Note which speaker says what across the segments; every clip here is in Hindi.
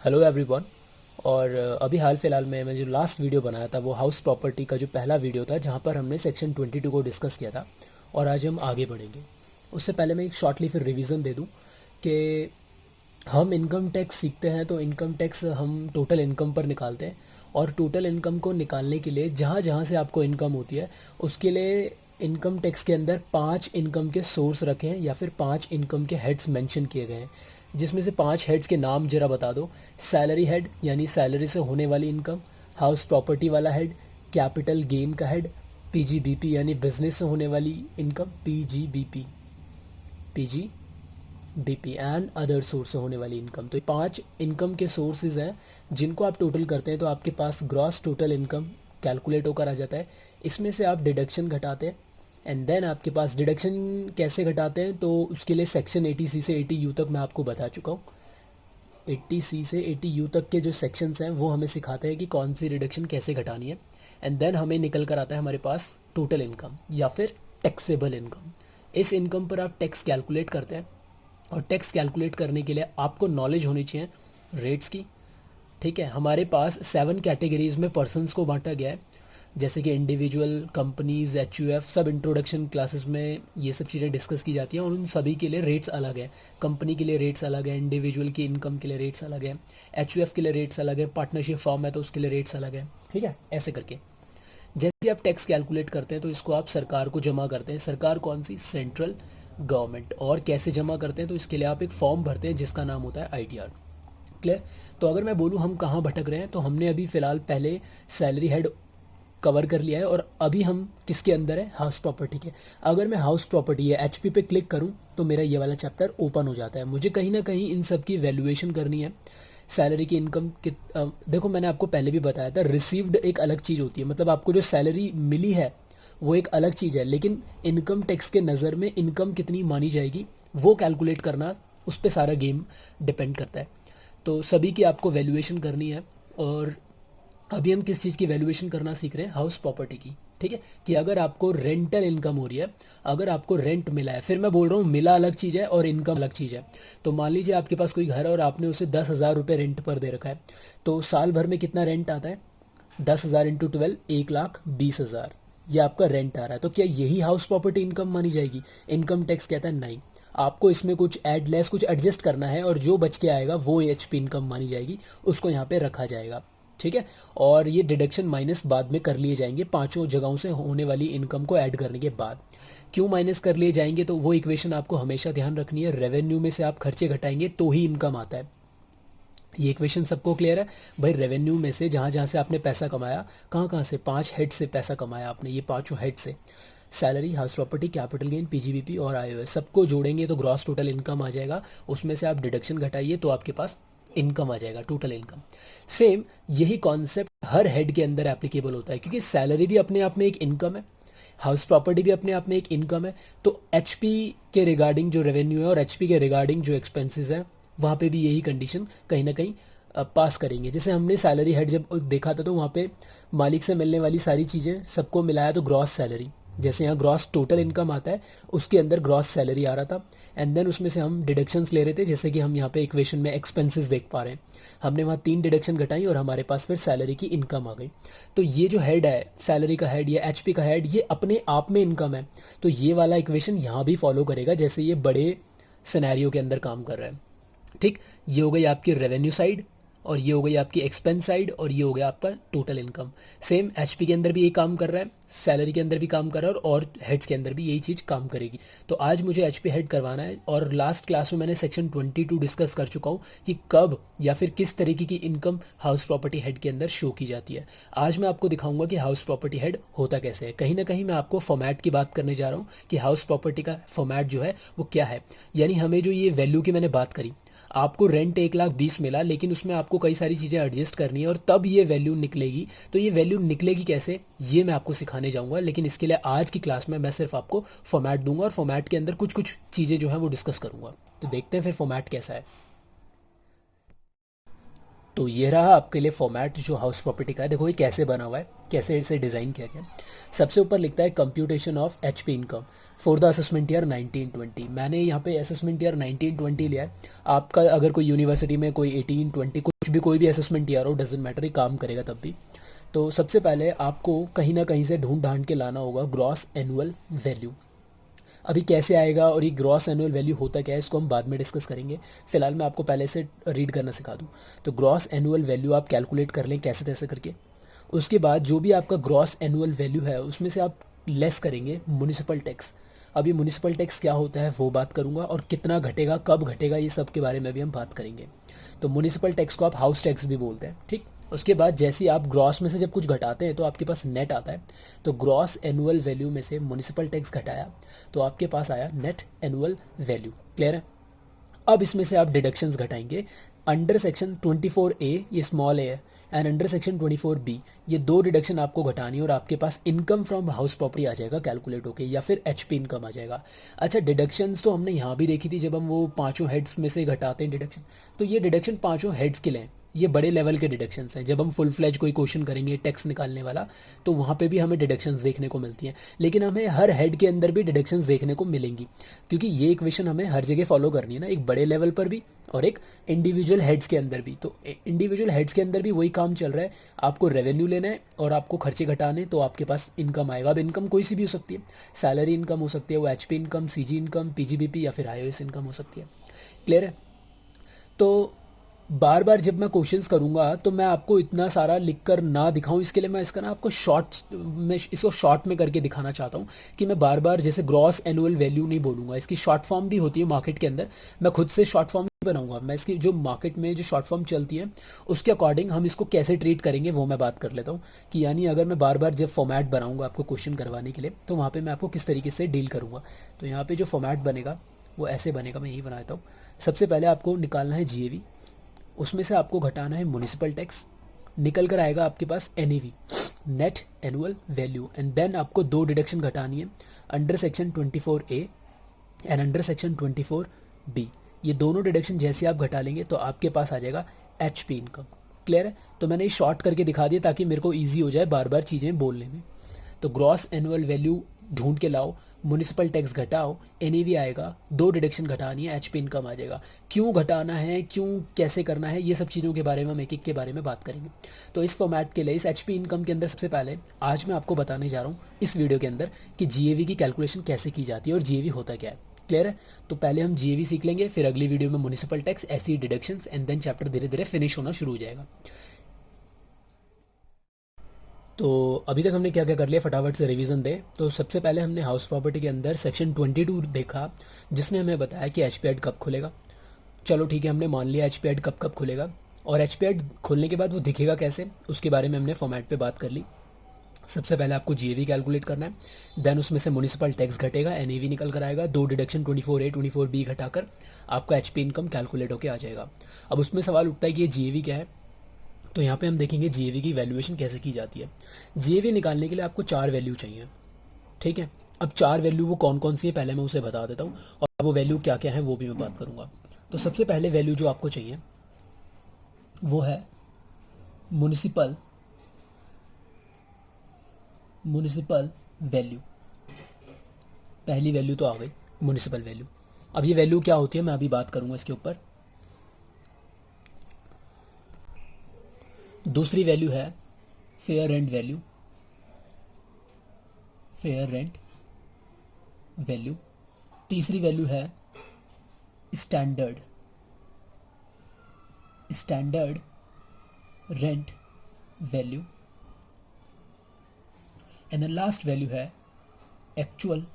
Speaker 1: Hello everyone. और अभी हाल फिलहाल में मैं जो लास्ट वीडियो बनाया था वो हाउस प्रॉपर्टी का जो पहला वीडियो था जहाँ पर हमने सेक्शन 22 को डिस्कस किया था। और आज हम आगे बढ़ेंगे। उससे पहले मैं एक शॉर्टली फिर रिवीजन दे दूँ कि हम इनकम टैक्स सीखते हैं तो इनकम टैक्स हम टोटल इनकम पर निकालते हैं। और टोटल इनकम को निकालने के लिए जहाँ जहाँ से आपको इनकम होती है उसके लिए इनकम टैक्स के अंदर 5 इनकम के सोर्स रखे हैं या फिर 5 इनकम के हेड्स मेंशन किए गए हैं, जिसमें से 5 हेड्स के नाम जरा बता दो। सैलरी हेड यानी सैलरी से होने वाली इनकम, हाउस प्रॉपर्टी वाला हेड, कैपिटल गेन का हेड, पीजीबीपी यानी बिजनेस से होने वाली income, PG BP and other source से होने वाली इनकम। तो ये 5 इनकम के सोर्सेज हैं जिनको आप टोटल करते हैं तो आपके पास ग्रॉस टोटल इनकम कैलकुलेट होकर आ जाता है। इसमें से आप डिडक्शन घटाते हैं एंड देन आपके पास डिडक्शन कैसे घटाते हैं तो उसके लिए सेक्शन 80C से 80U तक मैं आपको बता चुका हूँ। 80C से 80U तक के जो सेक्शंस हैं वो हमें सिखाते हैं कि कौन सी रिडक्शन कैसे घटानी है। एंड देन हमें निकल कर आता है हमारे पास टोटल इनकम या फिर टैक्सेबल इनकम। इस इनकम पर आप टैक्स कैलकुलेट करते हैं और टैक्स कैलकुलेट करने के लिए आपको नॉलेज होनी चाहिए रेट्स की। ठीक है, हमारे पास 7 कैटेगरीज में पर्सनस को बांटा गया है, जैसे कि इंडिविजुअल, कंपनीज, एच सब इंट्रोडक्शन क्लासेस में ये सब चीज़ें डिस्कस की जाती हैं और उन सभी के लिए रेट्स अलग है। कंपनी के लिए रेट्स अलग है, इंडिविजुअल की इनकम के लिए रेट्स अलग है, एच के लिए रेट्स अलग है, पार्टनरशिप फॉर्म है तो उसके लिए रेट्स अलग है। ठीक है, ऐसे करके जैसे आप टैक्स कैलकुलेट करते हैं तो इसको आप सरकार को जमा करते हैं। सरकार कौन सी? Central government. और कैसे जमा करते हैं तो इसके लिए आप एक फॉर्म भरते हैं जिसका नाम होता है आईटीआर। क्लियर? तो अगर मैं बोलूँ हम कहाँ भटक रहे हैं तो हमने अभी फ़िलहाल पहले सैलरी हेड कवर कर लिया है और अभी हम किसके अंदर है? हाउस प्रॉपर्टी के। अगर मैं हाउस प्रॉपर्टी या एचपी पे क्लिक करूं तो मेरा ये वाला चैप्टर ओपन हो जाता है। मुझे कहीं ना कहीं इन सब की वैल्यूएशन करनी है। सैलरी की इनकम कि देखो मैंने आपको पहले भी बताया था, रिसीव्ड एक अलग चीज़ होती है, मतलब आपको जो सैलरी मिली है वो एक अलग चीज़ है, लेकिन इनकम टैक्स के नज़र में इनकम कितनी मानी जाएगी वो कैलकुलेट करना, उस पर सारा गेम डिपेंड करता है। तो सभी की आपको वैल्यूएशन करनी है। और अभी हम किस चीज़ की वैल्यूएशन करना सीख रहे हैं? हाउस प्रॉपर्टी की। ठीक है, कि अगर आपको रेंटल इनकम हो रही है, अगर आपको रेंट मिला है, फिर मैं बोल रहा हूँ मिला अलग चीज़ है और इनकम अलग चीज़ है। तो मान लीजिए आपके पास कोई घर है और आपने उसे 10,000 रुपये रेंट पर दे रखा है, तो साल भर में कितना रेंट आता है? 10,000 इंटू 12, 1,20,000। ये आपका रेंट आ रहा है, तो क्या यही हाउस प्रॉपर्टी इनकम मानी जाएगी? इनकम टैक्स कहता है नहीं, आपको इसमें कुछ ऐड लेस कुछ एडजस्ट करना है और जो बच के आएगा वो एचपी इनकम मानी जाएगी, उसको यहाँ पे रखा जाएगा। ठीक है, और ये डिडक्शन माइनस बाद में कर लिए जाएंगे पांचों जगहों से होने वाली इनकम को ऐड करने के बाद। क्यों माइनस कर लिए जाएंगे? तो वो इक्वेशन आपको हमेशा ध्यान रखनी है, रेवेन्यू में से आप खर्चे घटाएंगे तो ही इनकम आता है। ये इक्वेशन सबको क्लियर है भाई? रेवेन्यू में से जहाँ जहाँ से आपने पैसा कमाया, कहाँ कहाँ से? 5 हेड से पैसा कमाया आपने, ये पांचों हेड से, salary, house property, capital gain, PGBP और आईओएस, सबको जोड़ेंगे तो ग्रॉस टोटल इनकम आ जाएगा। उसमें से आप डिडक्शन घटाइए तो आपके पास इनकम आ जाएगा, टोटल इनकम। सेम यही कॉन्सेप्ट हर हेड के अंदर एप्लीकेबल होता है, क्योंकि सैलरी भी अपने आप में एक इनकम है, हाउस प्रॉपर्टी भी अपने आप में एक इनकम है। तो एचपी के रिगार्डिंग जो रेवेन्यू है और एचपी के रिगार्डिंग जो एक्सपेंसेस हैं वहाँ पे भी यही कंडीशन कहीं ना कहीं पास करेंगे। जैसे हमने सैलरी हेड जब देखा था तो वहाँ पे मालिक से मिलने वाली सारी चीज़ें सबको मिलाया तो ग्रॉस सैलरी, जैसे यहाँ ग्रॉस टोटल इनकम आता है उसके अंदर ग्रॉस सैलरी आ रहा था। एंड देन उसमें से हम डिडक्शंस ले रहे थे, जैसे कि हम यहाँ पे इक्वेशन में एक्सपेंसेस देख पा रहे हैं, हमने वहाँ 3 डिडक्शन घटाई और हमारे पास फिर सैलरी की इनकम आ गई। तो ये जो हेड है, सैलरी का हेड या एचपी का हेड, ये अपने आप में इनकम है। तो ये वाला इक्वेशन यहाँ भी फॉलो करेगा जैसे ये बड़े सिनेरियो के अंदर काम कर रहा है। ठीक, ये हो गई आपकी रेवेन्यू साइड और ये हो गई आपकी एक्सपेंस साइड और ये हो गया आपका टोटल इनकम। सेम एचपी के अंदर भी यही काम कर रहा है, सैलरी के अंदर भी काम कर रहा है और हेड्स के अंदर भी यही चीज़ काम करेगी। तो आज मुझे एचपी हेड करवाना है और लास्ट क्लास में मैंने सेक्शन 22 डिस्कस कर चुका हूँ कि कब या फिर किस तरीके की इनकम हाउस प्रॉपर्टी हेड के अंदर शो की जाती है। आज मैं आपको दिखाऊंगा कि हाउस प्रॉपर्टी हेड होता कैसे है। कहीं ना कहीं मैं आपको फॉर्मेट की बात करने जा रहा हूँ कि हाउस प्रॉपर्टी का फॉर्मेट जो है वो क्या है। यानी हमें जो ये वैल्यू की मैंने बात करी, आपको रेंट 1,20,000 मिला लेकिन उसमें आपको कई सारी चीज़ें एडजस्ट करनी है और तब ये वैल्यू निकलेगी। तो ये वैल्यू निकलेगी कैसे, ये मैं आपको सिखाने जाऊंगा, लेकिन इसके लिए आज की क्लास में मैं सिर्फ आपको फॉर्मेट दूंगा और फॉर्मेट के अंदर कुछ कुछ चीज़ें जो हैं वो डिस्कस करूंगा। तो देखते हैं फिर फॉर्मेट कैसा है। तो ये रहा आपके लिए फॉर्मेट जो हाउस प्रॉपर्टी का है। देखो ये कैसे बना हुआ है, कैसे इसे डिज़ाइन किया गया है। सबसे ऊपर लिखता है computation of HP income for the assessment year 1920। मैंने यहाँ पे असेसमेंट ईयर 1920 लिया है। आपका अगर कोई यूनिवर्सिटी में कोई 1820 कुछ भी कोई भी असेसमेंट ईयर हो, डजेंट मैटर, ये काम करेगा तब भी। तो सबसे पहले आपको कहीं ना कहीं से ढूंढ ढांड के लाना होगा ग्रॉस एनुअल वैल्यू। अभी कैसे आएगा और ये ग्रॉस एनुअल वैल्यू होता क्या है, इसको हम बाद में डिस्कस करेंगे। फिलहाल मैं आपको पहले से रीड करना सिखा दूँ। तो ग्रॉस एनुअल वैल्यू आप कैलकुलेट कर लें कैसे तैसे करके। उसके बाद जो भी आपका ग्रॉस एनुअल वैल्यू है उसमें से आप लेस करेंगे म्युनिसिपल टैक्स। अभी म्युनिसिपल टैक्स क्या होता है वो बात करूंगा, और कितना घटेगा कब घटेगा ये सब के बारे में भी हम बात करेंगे। तो म्युनिसिपल टैक्स को आप हाउस टैक्स भी बोलते हैं, ठीक। उसके बाद जैसे ही आप ग्रॉस में से जब कुछ घटाते हैं तो आपके पास नेट आता है। तो ग्रॉस एनुअल वैल्यू में से म्युनिसिपल टैक्स घटाया तो आपके पास आया नेट एनुअल वैल्यू। क्लियर है। अब इसमें से आप डिडक्शंस घटाएंगे। अंडर सेक्शन 24A ये स्मॉल ए है, एंड अंडर सेक्शन 24B ये दो डिडक्शन आपको घटानी है, और आपके पास इनकम फ्रॉम हाउस प्रॉपर्टी आ जाएगा कैलकुलेट होके, या फिर एचपी इनकम आ जाएगा। अच्छा, डिडक्शंस तो हमने यहाँ भी देखी थी जब हम वो पांचों हेड्स में से घटाते हैं डिडक्शन। तो ये डिडक्शन पांचों हेड्स के लिए हैं, ये बड़े लेवल के डिडक्शंस हैं। जब हम फुल फ्लैज कोई क्वेश्चन करेंगे टैक्स निकालने वाला, तो वहाँ पे भी हमें डिडक्शंस देखने को मिलती हैं। लेकिन हमें हर हेड के अंदर भी डिडक्शंस देखने को मिलेंगी, क्योंकि ये इक्वेशन हमें हर जगह फॉलो करनी है ना, एक बड़े लेवल पर भी और एक इंडिविजुअल हेड्स के अंदर भी। तो इंडिविजुअल हेड्स के अंदर भी वही काम चल रहा है, आपको रेवेन्यू लेना है और आपको खर्चे घटाने, तो आपके पास इनकम आएगा। अब इनकम कोई सी भी हो सकती है, सैलरी इनकम हो सकती है, वो HP income, CG income, PGBP, या फिर आईओएस इनकम हो सकती है। क्लियर है। तो बार बार जब मैं क्वेश्चंस करूंगा तो मैं आपको इतना सारा लिख कर ना दिखाऊं, इसके लिए मैं इसका ना आपको शॉर्ट में इसको शॉर्ट में करके दिखाना चाहता हूं कि मैं बार बार जैसे ग्रॉस एनुअल वैल्यू नहीं बोलूंगा। इसकी शॉर्ट फॉर्म भी होती है मार्केट के अंदर, मैं खुद से शॉर्ट फॉर्म बनाऊंगा। मैं इसकी जो मार्केट में जो शॉर्ट फॉर्म चलती है उसके अकॉर्डिंग हम इसको कैसे ट्रीट करेंगे वो मैं बात कर लेता हूँ, कि यानी अगर मैं बार बार जब फॉर्मेट बनाऊंगा आपको क्वेश्चन करवाने के लिए, तो वहाँ पे मैं आपको किस तरीके से डील करूँगा। तो यहाँ पे जो फॉर्मेट बनेगा वो ऐसे बनेगा, मैं यही बनाता हूँ। सबसे पहले आपको निकालना है जीएवी, उसमें से आपको घटाना है म्युनिसिपल टैक्स, निकल कर आएगा आपके पास NEV, net annual value, and then आपको दो डिडक्शन घटानी है, under section 24A and under section 24B। ये दोनों डिडक्शन जैसे आप घटा लेंगे तो आपके पास आ जाएगा एचपी इनकम। क्लियर है। तो मैंने ये शॉर्ट करके दिखा दिया ताकि मेरे को ईजी हो जाए बार बार चीज़ें बोलने में। तो ग्रॉस एनुअल वैल्यू ढूंढ के लाओ, म्युनिसिपल टैक्स घटाओ, एनईवी आएगा, दो डिडक्शन घटानी है, एचपी इनकम आ जाएगा। क्यों घटाना है, क्यों कैसे करना है, ये सब चीज़ों के बारे में हम एक एक के बारे में बात करेंगे। तो इस फॉर्मेट के लिए इस एचपी इनकम के अंदर सबसे पहले आज मैं आपको बताने जा रहा हूँ इस वीडियो के अंदर कि जीएवी की कैलकुलेशन कैसे की जाती है और जीएवी होता क्या है। क्लियर है। तो पहले हम जीएवी सीख लेंगे, फिर अगली वीडियो में म्युनिसिपल टैक्स, ऐसी डिडक्शंस, एंड देन चैप्टर धीरे धीरे फिनिश होना शुरू हो जाएगा। तो अभी तक हमने क्या क्या कर लिया, फटाफट से रिवीजन दे। तो सबसे पहले हमने हाउस प्रॉपर्टी के अंदर सेक्शन 22 देखा, जिसने हमें बताया कि एचपीएड कब खुलेगा। चलो ठीक है, हमने मान लिया एचपीएड कब कब खुलेगा, और एचपीएड खुलने के बाद वो दिखेगा कैसे, उसके बारे में हमने फॉर्मेट पे बात कर ली। सबसे पहले आपको जीएवी कैलकुलेट करना है, देन उसमें से म्युनिसिपल टैक्स घटेगा, एनईवी निकल कर आएगा, दो डिडक्शन 24A 24B घटाकर आपका एचपी इनकम कैलकुलेट होकर आ जाएगा। अब उसमें सवाल उठता है कि ये जीएवी क्या है। तो यहाँ पे हम देखेंगे जीएवी की वैल्यूएशन कैसे की जाती है। जीएवी निकालने के लिए आपको चार वैल्यू चाहिए, ठीक है। अब चार वैल्यू वो कौन कौन सी है पहले मैं उसे बता देता हूँ, और वो वैल्यू क्या क्या है वो भी मैं बात करूँगा। तो सबसे पहले वैल्यू जो आपको चाहिए वो है म्युनिसिपल वैल्यू। पहली वैल्यू तो आ गई म्युनिसिपल वैल्यू। अब ये वैल्यू क्या होती है मैं अभी बात करूँगा इसके ऊपर। दूसरी वैल्यू है fair rent value, fair rent value. तीसरी वैल्यू है standard rent value, and the last value है एक्चुअल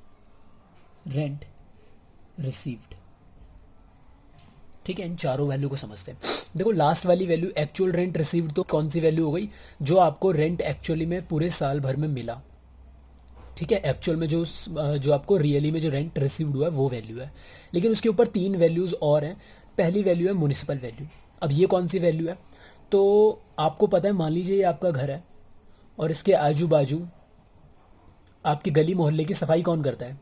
Speaker 1: रेंट रिसीव्ड। ठीक है, इन चारों वैल्यू को समझते हैं। देखो लास्ट वाली वैल्यू एक्चुअल रेंट रिसीव्ड तो कौन सी वैल्यू हो गई, जो आपको रेंट एक्चुअली में पूरे साल भर में मिला। ठीक है, एक्चुअल में जो आपको रियली में जो रेंट रिसीव्ड हुआ है वो वैल्यू है। लेकिन उसके ऊपर तीन वैल्यूज और हैं। पहली वैल्यू है म्युनिसिपल वैल्यू। अब ये कौन सी वैल्यू है, तो आपको पता है, मान लीजिए ये आपका घर है और इसके आजू बाजू आपकी गली मोहल्ले की सफाई कौन करता है,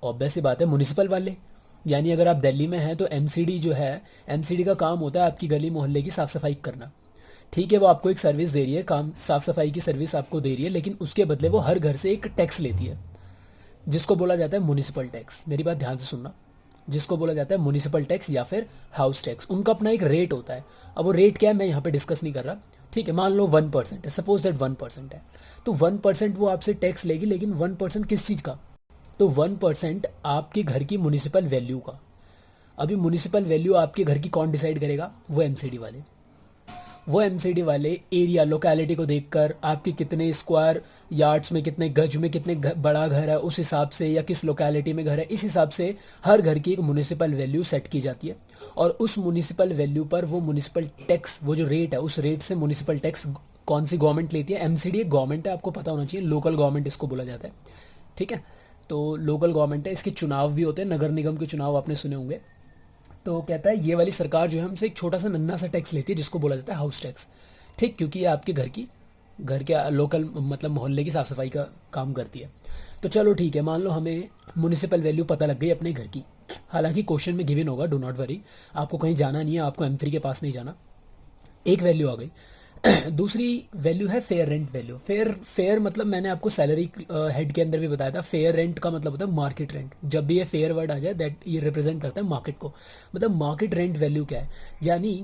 Speaker 1: ऑब्वियस सी बात है म्युनिसिपल वाले। यानी अगर आप दिल्ली में हैं तो एमसीडी जो है, एमसीडी का काम होता है आपकी गली मोहल्ले की साफ़ सफाई करना। ठीक है, वो आपको एक सर्विस दे रही है, काम साफ़ सफाई की सर्विस आपको दे रही है, लेकिन उसके बदले वो हर घर से एक टैक्स लेती है, जिसको बोला जाता है म्युनिसिपल टैक्स। मेरी बात ध्यान से सुनना, जिसको बोला जाता है म्युनिसिपल टैक्स या फिर हाउस टैक्स। उनका अपना एक रेट होता है। अब वो रेट क्या है मैं यहाँ पे डिस्कस नहीं कर रहा। ठीक है, मान लो 1% है, सपोज दैट 1% है, तो 1% वो आपसे टैक्स लेगी, लेकिन 1% किस चीज़ का? तो 1% आपके घर की म्युनिसिपल वैल्यू का। अभी म्युनिसिपल वैल्यू आपके घर की कौन डिसाइड करेगा? वो एमसीडी वाले। वो एमसीडी वाले एरिया लोकेलिटी को देखकर आपके कितने स्क्वायर यार्ड्स में, कितने गज में, कितने बड़ा घर है उस हिसाब से, या किस लोकेलिटी में घर है इस हिसाब से हर घर की एक म्युनिसिपल वैल्यू सेट की जाती है। और उस म्युनिसिपल वैल्यू पर वो म्युनिसिपल टैक्स, वो जो रेट है उस रेट से म्युनिसिपल टैक्स कौन सी गवर्नमेंट लेती है? एमसीडी एक गवर्नमेंट है, आपको पता होना चाहिए, लोकल गवर्नमेंट इसको बोला जाता है। ठीक है, तो लोकल गवर्नमेंट है, इसके चुनाव भी होते हैं, नगर निगम के चुनाव आपने सुने होंगे। तो कहता है ये वाली सरकार जो है हमसे एक छोटा सा नन्ना सा टैक्स लेती है, जिसको बोला जाता है हाउस टैक्स। ठीक, क्योंकि ये आपके घर के लोकल मतलब मोहल्ले की साफ़ सफाई का काम करती है। तो चलो ठीक है, मान लो हमें म्युनिसिपल वैल्यू पता लग गई अपने घर की। हालांकि क्वेश्चन में गिवन होगा, डो नॉट वरी, आपको कहीं जाना नहीं है, आपको M3 के पास नहीं जाना। एक वैल्यू आ गई। दूसरी वैल्यू है fair rent value. Fair fair मतलब मैंने आपको सैलरी हेड के अंदर भी बताया था, फेयर रेंट का मतलब होता है मार्केट रेंट। जब भी ये फेयर वर्ड आ जाए दैट ये रिप्रेजेंट करता है मार्केट को। मतलब मार्केट रेंट वैल्यू क्या है? यानी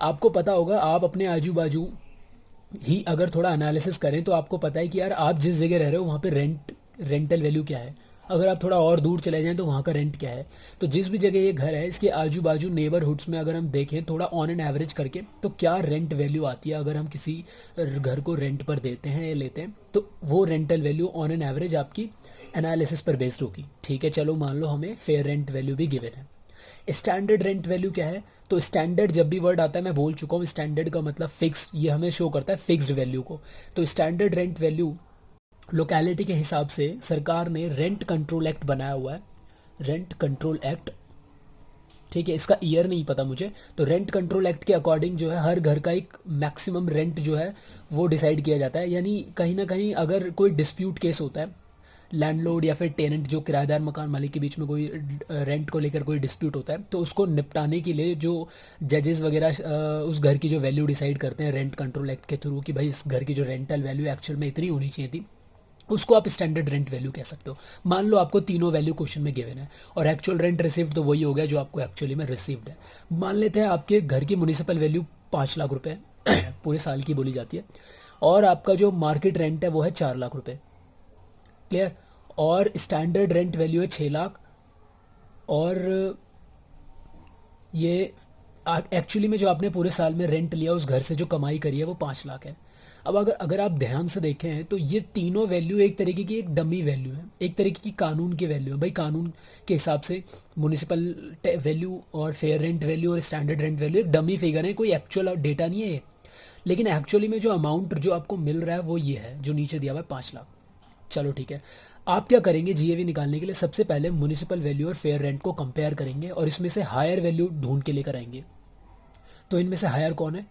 Speaker 1: आपको पता होगा, आप अपने आजू बाजू ही अगर थोड़ा एनालिसिस करें तो आपको पता है कि यार आप जिस जगह रह रहे हो वहाँ पे रेंटल वैल्यू क्या है। अगर आप थोड़ा और दूर चले जाएं तो वहाँ का रेंट क्या है। तो जिस भी जगह ये घर है इसके आजू बाजू नेबरहुड्स में अगर हम देखें थोड़ा ऑन एन एवरेज करके, तो क्या रेंट वैल्यू आती है अगर हम किसी घर को रेंट पर देते हैं या लेते हैं, तो वो rental value on an average आपकी एनालिसिस पर बेस्ड होगी। ठीक है, चलो मान लो हमें फेयर रेंट वैल्यू भी गिवन है। स्टैंडर्ड रेंट वैल्यू क्या है? तो स्टैंडर्ड जब भी वर्ड आता है मैं बोल चुका हूँ, स्टैंडर्ड का मतलब फिक्स, ये हमें शो करता है फिक्स्ड वैल्यू को। तो स्टैंडर्ड रेंट वैल्यू लोकेलिटी के हिसाब से सरकार ने रेंट कंट्रोल एक्ट बनाया हुआ है, रेंट कंट्रोल एक्ट। ठीक है, इसका ईयर नहीं पता मुझे। तो रेंट कंट्रोल एक्ट के अकॉर्डिंग जो है हर घर का एक मैक्सिमम रेंट जो है वो डिसाइड किया जाता है। यानी कहीं ना कहीं अगर कोई डिस्प्यूट केस होता है, लैंडलॉर्ड या फिर टेनेंट जो किराएदार मकान मालिक के बीच में कोई रेंट को लेकर कोई डिस्प्यूट होता है, तो उसको निपटाने के लिए जो जजेस वगैरह उस घर की जो वैल्यू डिसाइड करते हैं रेंट कंट्रोल एक्ट के थ्रू कि भाई इस घर की जो रेंटल वैल्यू एक्चुअल में इतनी होनी चाहिए थी, उसको आप स्टैंडर्ड रेंट वैल्यू कह सकते हो। मान लो आपको तीनों वैल्यू क्वेश्चन में गिवन है और एक्चुअल रेंट रिसीव्ड तो वही हो गया जो आपको एक्चुअली में रिसीव्ड है। मान लेते हैं आपके घर की म्युनिसिपल वैल्यू 5 लाख रुपए पूरे साल की बोली जाती है, और आपका जो मार्केट रेंट है वो है 4 लाख रुपए। क्लियर? और स्टैंडर्ड रेंट वैल्यू है 6 लाख, और ये एक्चुअली में जो आपने पूरे साल में रेंट लिया उस घर से जो कमाई करी है वो 5 लाख है। अब अगर अगर आप ध्यान से देखें तो ये तीनों वैल्यू एक तरीके की एक डमी वैल्यू है, एक तरीके की कानून की वैल्यू है। भाई कानून के हिसाब से म्युनिसिपल वैल्यू और फेयर रेंट वैल्यू और स्टैंडर्ड रेंट वैल्यू एक डमी फिगर है, कोई एक्चुअल डेटा नहीं है ये। लेकिन एक्चुअली में जो अमाउंट जो आपको मिल रहा है वो ये है जो नीचे दिया हुआ है 5 लाख। चलो ठीक है, आप क्या करेंगे जीएवी निकालने के लिए? सबसे पहले म्युनिसिपल वैल्यू और फेयर रेंट को कंपेयर करेंगे और इसमें से हायर वैल्यू ढूंढ के लेकर आएंगे। तो इनमें से हायर कौन है?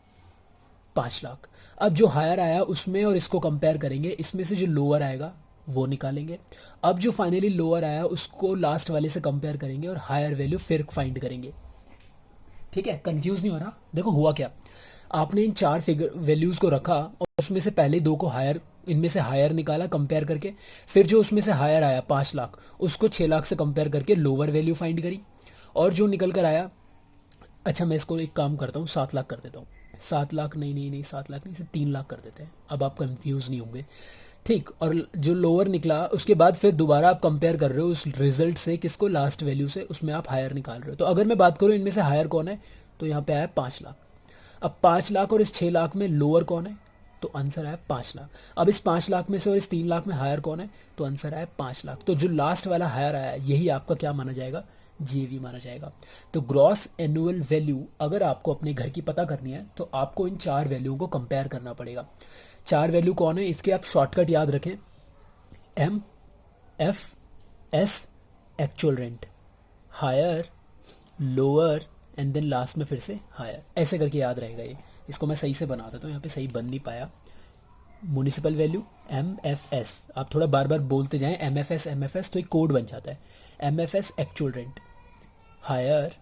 Speaker 1: 5 लाख। अब जो हायर आया उसमें और इसको कंपेयर करेंगे, इसमें से जो लोअर आएगा वो निकालेंगे। अब जो फाइनली लोअर आया उसको लास्ट वाले से कंपेयर करेंगे और हायर वैल्यू फिर फाइंड करेंगे। ठीक है, कंफ्यूज नहीं हो रहा? देखो हुआ क्या, आपने इन चार फिगर वैल्यूज़ को रखा और उसमें से पहले दो को हायर, इनमें से हायर निकाला कंपेयर करके, फिर जो उसमें से हायर आया 5 लाख उसको 6 लाख से कंपेयर करके लोअर वैल्यू फाइंड करी, और जो निकल कर आया, अच्छा मैं इसको एक काम करता हूँ 7 लाख कर देता हूँ। 7 लाख नहीं नहीं नहीं, 7 लाख नहीं, इसे 3 लाख कर देते हैं, अब आप कंफ्यूज नहीं होंगे। ठीक, और जो लोअर निकला उसके बाद फिर दोबारा आप कंपेयर कर रहे हो उस रिजल्ट से, किसको? लास्ट वैल्यू से, उसमें आप हायर निकाल रहे हो। तो अगर मैं बात करूँ इनमें से हायर कौन है, तो यहाँ पे आया 5 लाख। अब 5 लाख और इस 6 लाख में लोअर कौन है? तो आंसर आया 5 लाख। अब इस 5 लाख में से और इस 3 लाख में हायर कौन है? तो आंसर आया 5 लाख। तो जो लास्ट वाला हायर आया यही आपका क्या माना जाएगा? जीवी माना जाएगा। तो ग्रॉस एनुअल वैल्यू अगर आपको अपने घर की पता करनी है तो आपको इन चार वैल्यूओं को कंपेयर करना पड़ेगा। चार वैल्यू कौन है इसके आप शॉर्टकट याद रखें, M, F, S, actual rent, higher, lower and then last में फिर से हायर, ऐसे करके याद रहेगा ये। इसको मैं सही से बना देता हूँ, यहाँ पे सही बन नहीं पाया। Municipal value M F S, आप थोड़ा बार बार बोलते जाएं एम एफ एस तो एक कोड बन जाता है। M F S actual rent, higher,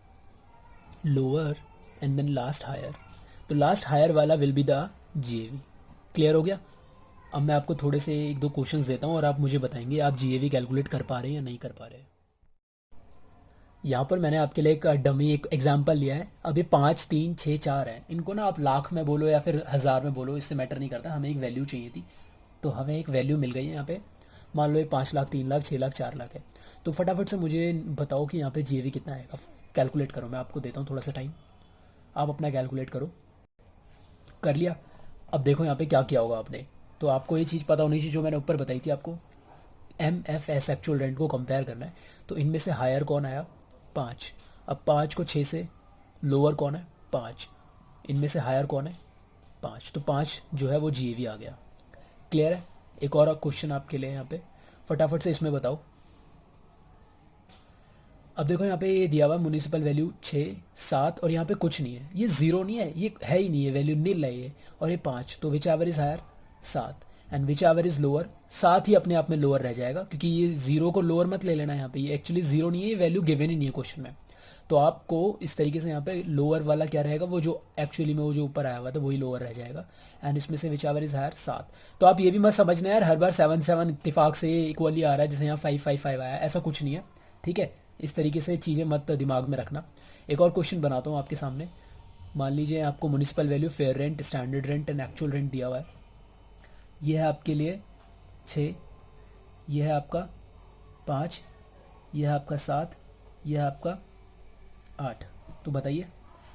Speaker 1: lower and then last higher. तो लास्ट हायर वाला will be the GAV. Clear हो गया? अब मैं आपको थोड़े से एक दो क्वेश्चंस देता हूँ और आप मुझे बताएंगे आप जीएवी कैलकुलेट कर पा रहे हैं या नहीं कर पा रहे हैं। यहाँ पर मैंने आपके लिए एक डमी एक एग्जांपल लिया है। अब ये 5 3 6 4 है, इनको ना आप लाख में बोलो या फिर हज़ार में बोलो, इससे मैटर नहीं करता, हमें एक वैल्यू चाहिए थी। तो हमें एक वैल्यू मिल गई है यहाँ पे। मान लो ये 5 लाख, 3 लाख, 6 लाख, 4 लाख है। तो फटाफट से मुझे बताओ कि यहाँ पे जीएवी कितना आएगा। कैलकुलेट करो, मैं आपको देता हूँ थोड़ा सा टाइम, आप अपना कैलकुलेट करो। कर लिया? अब देखो यहाँ पे क्या किया होगा आपने। तो आपको ये चीज़ पता होनी चाहिए जो मैंने ऊपर बताई थी आपको, M F S actual rent को कंपेयर करना है। तो इनमें से हायर कौन आया? 5। अब 5 को 6 से लोअर कौन है? 5। इनमें से हायर कौन है? 5। तो 5 जो है वो जीएवी आ गया। क्लियर है? एक और क्वेश्चन आपके लिए यहाँ पे, फटाफट से इसमें बताओ। अब देखो यहाँ पे ये दिया हुआ म्यूनिसिपल वैल्यू 6 7 और यहाँ पे कुछ नहीं है, ये ज़ीरो नहीं है, ये है ही नहीं है, वैल्यू नील है ये, और ये 5। तो whichever is higher? 7। And whichever is lower? 7 ही अपने आप में लोअर रह जाएगा, क्योंकि ये ज़ीरो को लोअर मत ले लेना यहाँ पे, ये एक्चुअली ज़ीरो नहीं है, ये वैल्यू गिवन ही नहीं है क्वेश्चन में। तो आपको इस तरीके से यहाँ पे लोअर वाला क्या रहेगा, वो जो एक्चुअली में वो जो ऊपर आया हुआ था वही लोअर रह जाएगा। एंड इसमें से विच एवर इज़ हायर? 7। तो आप ये भी मत समझना यार हर बार 7 7 इत्तेफाक से इक्वली आ रहा है, जैसे यहाँ 5 5 5 आया, ऐसा कुछ नहीं है। ठीक है, इस तरीके से चीज़ें मत दिमाग में रखना। एक और क्वेश्चन बनाता हूँ आपके सामने। मान लीजिए आपको municipal value, fair rent, standard rent and actual rent दिया हुआ है। ये है आपके लिए 6, ये है आपका 5, ये है आपका 7, ये है आपका 8। तो बताइए,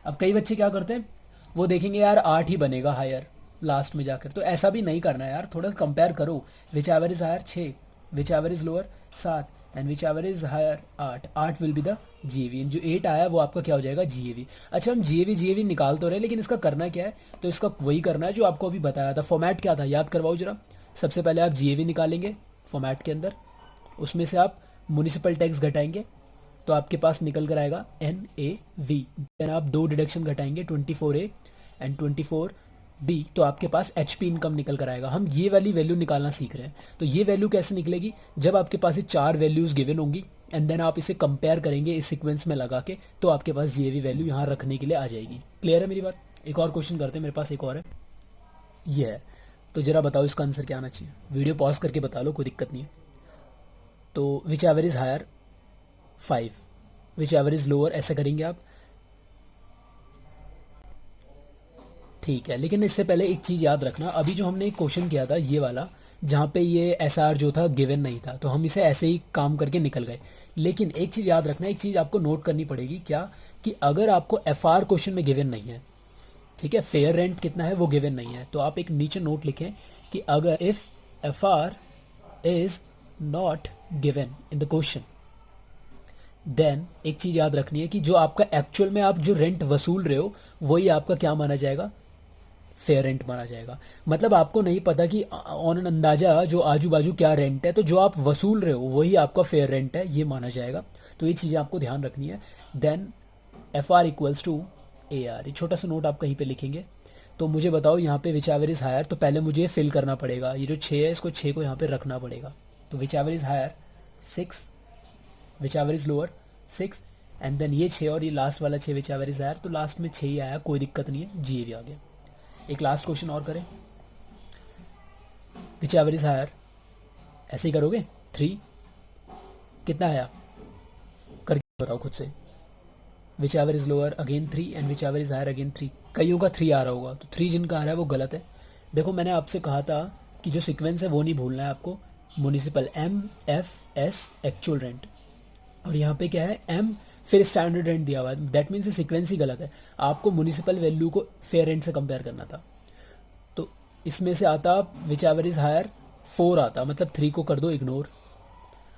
Speaker 1: अब कई बच्चे क्या करते हैं, वो देखेंगे यार 8 ही बनेगा हायर लास्ट में जाकर। तो ऐसा भी नहीं करना है यार, थोड़ा कंपेयर करो। Whichever is higher? 6। Whichever is lower? 7। And whichever is higher? 8। 8 will be the GAV. जो 8 आया वो आपका क्या हो जाएगा? जीएवी। अच्छा, हम जीएवी निकाल तो रहे, लेकिन इसका करना क्या है? तो इसका वही करना है जो आपको अभी बताया था। फॉर्मेट क्या था याद करवाओ जरा। सबसे पहले आप जीएवी निकालेंगे फॉर्मेट के अंदर, उसमें से आप म्यूनिसिपल टैक्स घटाएंगे, तो आपके पास निकल कर आएगा NAV। देन आप 2 डिडक्शन घटाएंगे 24A एंड 24B, तो आपके पास HP इनकम निकल कर आएगा। हम ये वाली वैल्यू निकालना सीख रहे हैं। तो ये वैल्यू कैसे निकलेगी? जब आपके पास ये 4 वैल्यूज़ गिवन होंगी एंड देन आप इसे कंपेयर करेंगे इस सीक्वेंस में लगा के, तो आपके पास जीएवी वैल्यू यहाँ रखने के लिए आ जाएगी। क्लियर है मेरी बात? एक और क्वेश्चन करते हैं, मेरे पास एक और है, ये है। तो ज़रा बताओ इसका आंसर क्या आना चाहिए। वीडियो पॉज करके बता लो, कोई दिक्कत नहीं है। तो whichever is higher? 5। Whichever is lower? ऐसे करेंगे आप, ठीक है। लेकिन इससे पहले एक चीज़ याद रखना, अभी जो हमने एक क्वेश्चन किया था ये वाला, जहाँ पे ये एसआर जो था गिवन नहीं था, तो हम इसे ऐसे ही काम करके निकल गए। लेकिन एक चीज़ याद रखना, एक चीज़ आपको नोट करनी पड़ेगी, क्या कि अगर आपको एफआर क्वेश्चन में गिवन नहीं है, ठीक है, फेयर रेंट कितना है वो गिवन नहीं है, तो आप एक नीचे नोट लिखें कि अगर if FR is not given in the question, then एक चीज़ याद रखनी है कि जो आपका एक्चुअल में आप जो रेंट वसूल रहे हो वही आपका क्या माना जाएगा? फेयर रेंट माना जाएगा। मतलब आपको नहीं पता कि ऑन एन अंदाजा जो आजू बाजू क्या रेंट है, तो जो आप वसूल रहे हो वही आपका फेयर रेंट है, ये माना जाएगा। तो ये चीज़ें आपको ध्यान रखनी है। Then F R equals to A R, ये छोटा सा नोट आप कहीं पे लिखेंगे। तो मुझे बताओ यहाँ पे विच एवर इज़ हायर, तो पहले मुझे फिल करना पड़ेगा, ये जो 6 है इसको 6 को यहाँ पे रखना पड़ेगा। तो whichever is higher 6, whichever is lower 6, and then ये 6 और ये लास्ट वाला 6 विच एवर इज़ हायर, तो लास्ट में 6 ही आया, कोई दिक्कत नहीं है, जी भी आ गया। एक लास्ट क्वेश्चन और करें, विच एवर इज़ हायर, ऐसे ही करोगे 3, कितना आया करके बताओ खुद से। Whichever is lower again 3 and whichever is higher again 3। कईयों का 3 आ रहा होगा, तो 3 जिनका आ रहा है वो गलत है। देखो मैंने आपसे कहा था कि जो सीक्वेंस है वो नहीं भूलना है आपको। म्यूनिसिपल MFS एक्चुअल रेंट, और यहाँ पे क्या है M फिर स्टैंडर्ड रेंट दिया हुआ है, दैट मीन्स सीक्वेंस ही गलत है। आपको म्यूनिसिपल वैल्यू को फेयर रेंट से कंपेयर करना था। तो इसमें से आता विच एवर इज़ हायर 4 आता, मतलब 3 को कर दो इग्नोर।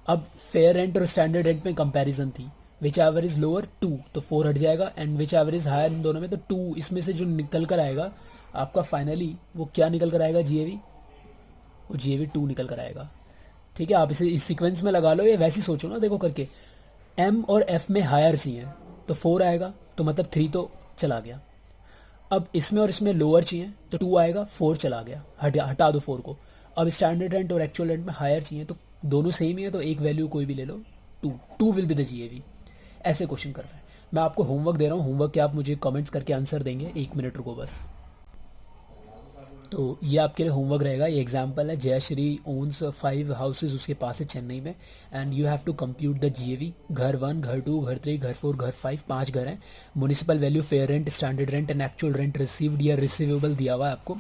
Speaker 1: अब फेयर रेंट और स्टैंडर्ड रेंट में कंपैरिजन थी, विच एवर इज़ लोअर 2, तो 4 हट जाएगा, and whichever is higher in दोनों में, तो 2 इसमें से जो निकल कर आएगा आपका फाइनली वो क्या निकल कर आएगा? GAV, वो GAV 2 निकल कर आएगा। ठीक है, आप इसे इस सीक्वेंस में लगा लो, ये वैसे ही सोचो ना, देखो करके M और F में हायर चाहिए तो 4 आएगा, तो मतलब 3 तो चला गया। अब इसमें और इसमें लोअर चाहिए तो 2 आएगा, 4 चला गया, हटा दो 4 को। अब स्टैंडर्ड रेंट और एक्चुअल रेंट में हायर चाहिए, तो दोनों सेम ही है, तो एक वैल्यू कोई भी ले लो, 2 विल बी द GAV। ऐसे क्वेश्चन कर रहे हैं। मैं आपको होमवर्क दे रहा हूँ, होमवर्क के आप मुझे कमेंट्स करके आंसर देंगे, 1 मिनट रुको बस। तो ये आपके लिए होमवर्क रहेगा। ये एग्जांपल है, जयश्री ओन्स 5 हाउसेज उसके पास है चेन्नई में, and you have to compute the GAV. घर 1, घर 2, घर 3, घर 4, घर 5, 5 घर हैं। Municipal value, fair rent, standard rent and actual rent received या रिसीवेबल दिया हुआ है आपको।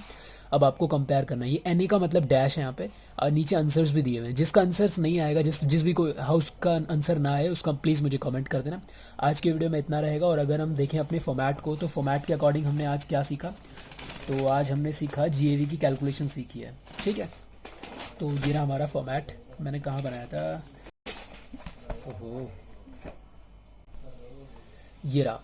Speaker 1: अब आपको कंपेयर करना है। ये एनी का मतलब डैश है यहाँ पे, और नीचे आंसर्स भी दिए हुए हैं। जिसका आंसर्स नहीं आएगा, जिस भी कोई हाउस का आंसर ना आए, उसका प्लीज़ मुझे कमेंट कर देना। आज की वीडियो में इतना रहेगा। और अगर हम देखें अपने फॉर्मेट को, तो फॉर्मेट के अकॉर्डिंग हमने आज क्या सीखा, तो आज हमने सीखा जीएवी की कैलकुलेशन सीखी है, ठीक है। तो ये रहा हमारा फॉर्मेट, मैंने कहाँ बनाया था, ओहो, ये रहा।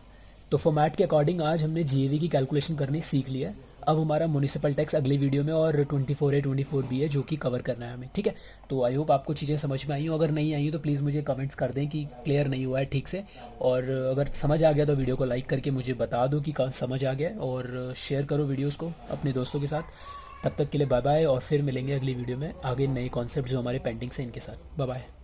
Speaker 1: तो फॉर्मेट के अकॉर्डिंग आज हमने जीएवी की कैलकुलेशन करनी सीख लिया है। अब हमारा म्यूनिसिपल टैक्स अगली वीडियो में और 24A 24B है जो कि कवर करना है हमें, ठीक है। तो आई होप आपको चीज़ें समझ में आई हो। अगर नहीं आई हो तो प्लीज़ मुझे कमेंट्स कर दें कि क्लियर नहीं हुआ है ठीक से। और अगर समझ आ गया तो वीडियो को लाइक करके मुझे बता दो कि समझ आ गया, और शेयर करो वीडियोज़ को अपने दोस्तों के साथ। तब तक के लिए बाय बाय, और फिर मिलेंगे अगली वीडियो में आगे नए कॉन्सेप्ट जो हमारे पेंडिंग से इनके साथ। Bye bye.